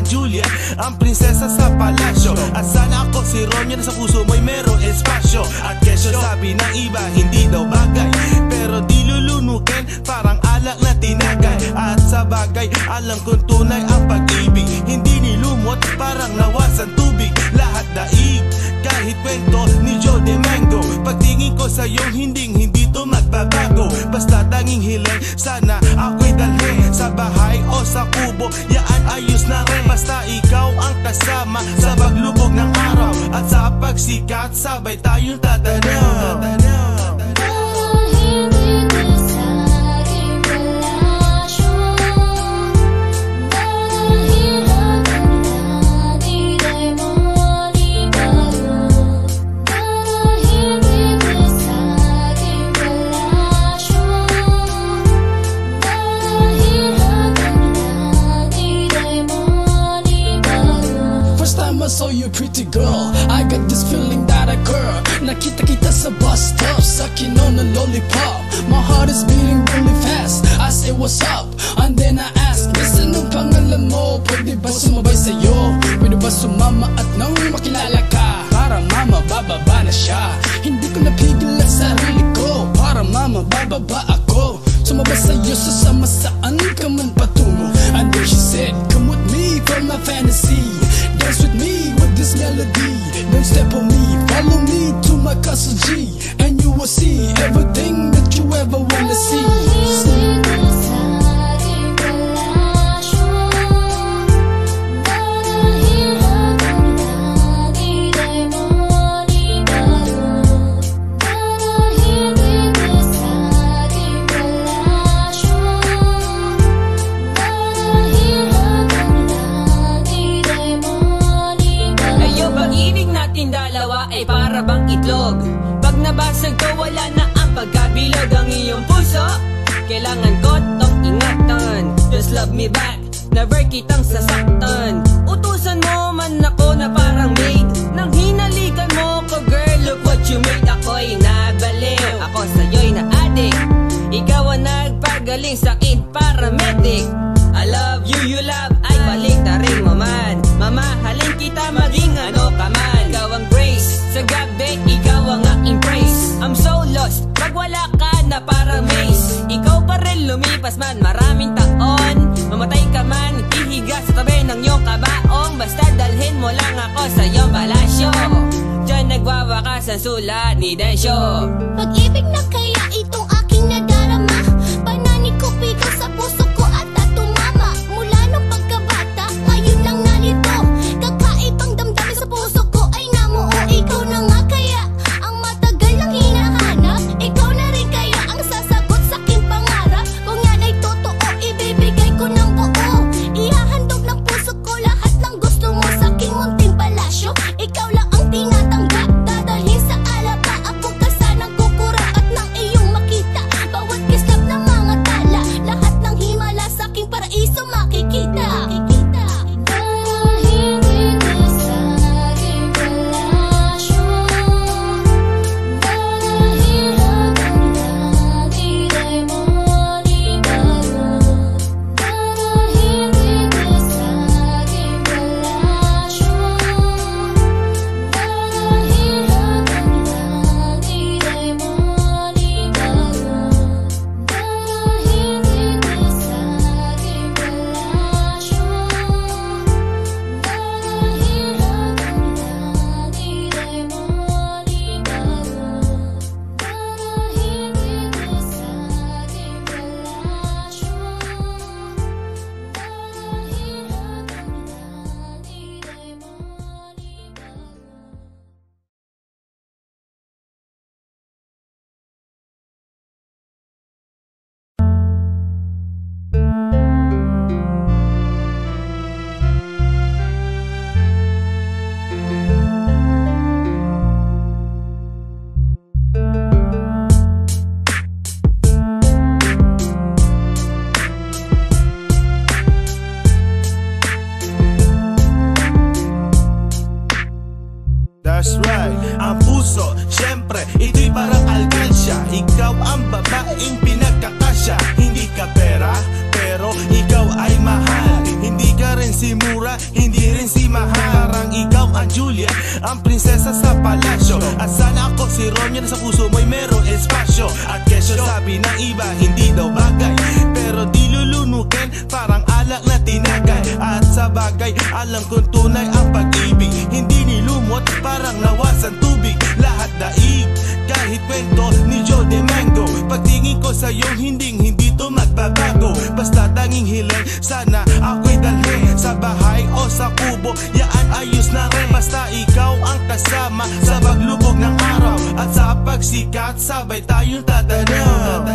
and Juliet, ang prinsesa sa palasyo. At sana ako si Romeo na sa puso mo'y merong espasyo. At kesyo sabi ng iba hindi daw bagay, pero di lulunukin parang alak na tinagay. At sa bagay alam kong tunay ang pag-ibig, hindi nilumot parang nawasan tubig. Lahat daig kahit kwento ni Joe de Mango, pagtingin ko sa'yo hindi to magbabago. Basta tanging hiling sana ako'y dalhin sa bahay o sa kubo, yaan ayos na rin. Basta ikaw ang kasama sa paglubog ng araw, at sa pagsikat sabay tayong tatanaw. I saw you pretty girl, I got this feeling that a girl. Nakita kita sa bus stop, sucking on a lollipop. My heart is beating really fast, I say what's up, and then I ask, Miss, anong pangalan mo? Pwede ba sumabay sa'yo? Pwede ba sumama at nang makilala ka? Para mama, bababa na siya. Hindi ko napigil ang sarili ko, para mama, bababa ako. Sumabay sa'yo, sasama saan ka man patungo. And then she said, come with me for my fantasy, dance with me with this melody. Don't step on me, follow me to my castle G, and you will see everything that you ever wanna see. Ay para bang itlog, pag nabasag to wala na ang pagkabilog. Ang iyong puso, kailangan ko tong ingatan. Just love me back, never kitang sasaktan. Utusan mo man ako na parang maid, nang hinalikan mo ko girl, look what you made. Ako'y nabaliw, ako sa'yo'y na-addict. Ikaw ang nagpagaling sa'kin, paramedic. I love you, you love, ay balik na rin mo man. Mamahalin kita maging ano ka man. Ikaw ang grace, sa gabi ikaw ang aking praise. I'm so lost, pag wala ka na parang maze. Ikaw pa rin lumipas man maraming taon. Mamatay ka man, hihiga sa tabi ng iyong kabaong. Basta dalhin mo lang ako sa iyong palasyo. Diyan nagwawakas ang sulat ni Densyo. Pag-ibig na kaya itong aking nadarama, panani ko pito sa puso ko at tatumama. Mula nung pagkabata, ngayon lang narito. Kakaibang damdamin sa puso ko ay namuo. Ikaw na nga kaya ang matagal nang hinahanap. Ikaw na rin kaya ang sasagot sa aking pangarap. Kung yan ay totoo, ibibigay ko ng buo. Ihahandog ng puso ko lahat ng gusto mo sa aking munting palasyo. Ikaw lang ang tinatanggap, dadalhin sa alaba. Ako ka sanang kukurap sabi ng iba hindi daw bagay, pero di lulunukin parang alak na tinagay. At sa bagay alam kong tunay ang pag-ibig, hindi nilumot parang nawasan tubig. Lahat daig kahit kwento ni Joe De Mango, pagtingin ko sa'yo hindi to magbabago. Basta tanging hiling sana ako'y dalhin sa bahay o sa kubo, yaan ayos na rin. Basta ikaw ang kasama sa paglubog ng araw, at sa pagsikat sabay tayong tatanaw.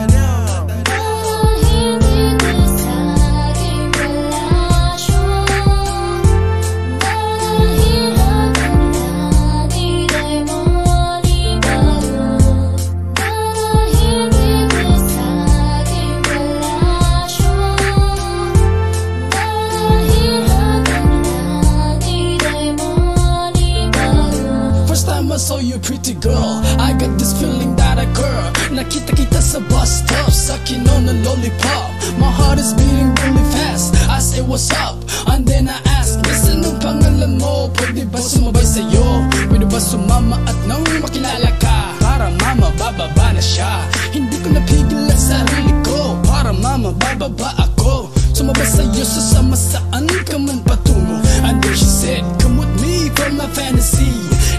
I saw you pretty girl, I got this feeling that a girl. Nakita kita sa bus stop, sucking on a lollipop. My heart is beating really fast, I say what's up, and then I ask, listen, anong pangalan mo? Pwede ba sumabay sa'yo? Pwede ba sumama at nang makilala ka? Para mama, bababa na siya. Hindi ko napigil ang sarili ko, para mama, bababa ako. Sumabay sa'yo, sasama saan ka man patungo. And then she said, come with me for my fantasy,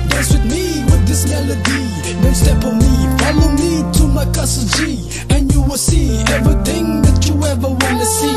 dance with me with this melody. Don't step on me, follow me to my castle G, and you will see everything that you ever wanna see.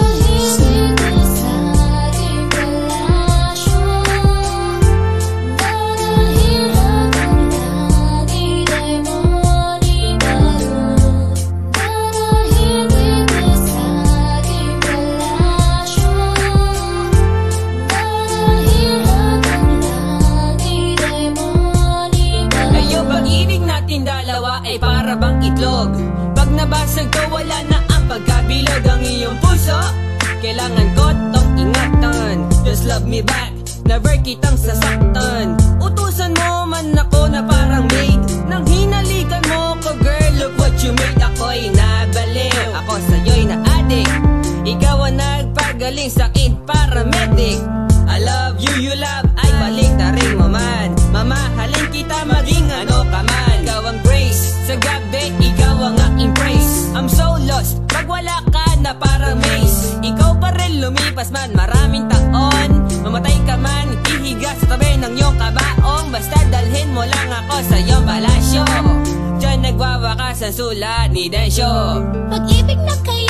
Dalawa ay para bang itlog, pag nabasag ko wala na ang pagkabilog. Ang iyong puso kailangan ko tong ingatan. Just love me back, never kitang sasaktan. Utusan mo man ako na parang maid, nang hinalikan mo ko girl, look what you made. Ako'y nabaliw, ako sa'yo'y na-addict. Ikaw ang nagpagaling sa'kin, paramedic. I love you, you love, ay balik na rin mo man. Mamahalin kita maging ano ka man. Ikaw ang grace, sa gabi ikaw ang aking praise. I'm so lost, pag wala ka na parang maze. Ikaw pa rin lumipas man maraming taon, mamatay ka man, ihiga sa tabi ng iyong kabaong. Basta dalhin mo lang ako sa iyong palasyo, diyan nagwawakas ang sulat ni Densyo. Pag-ibig na kayo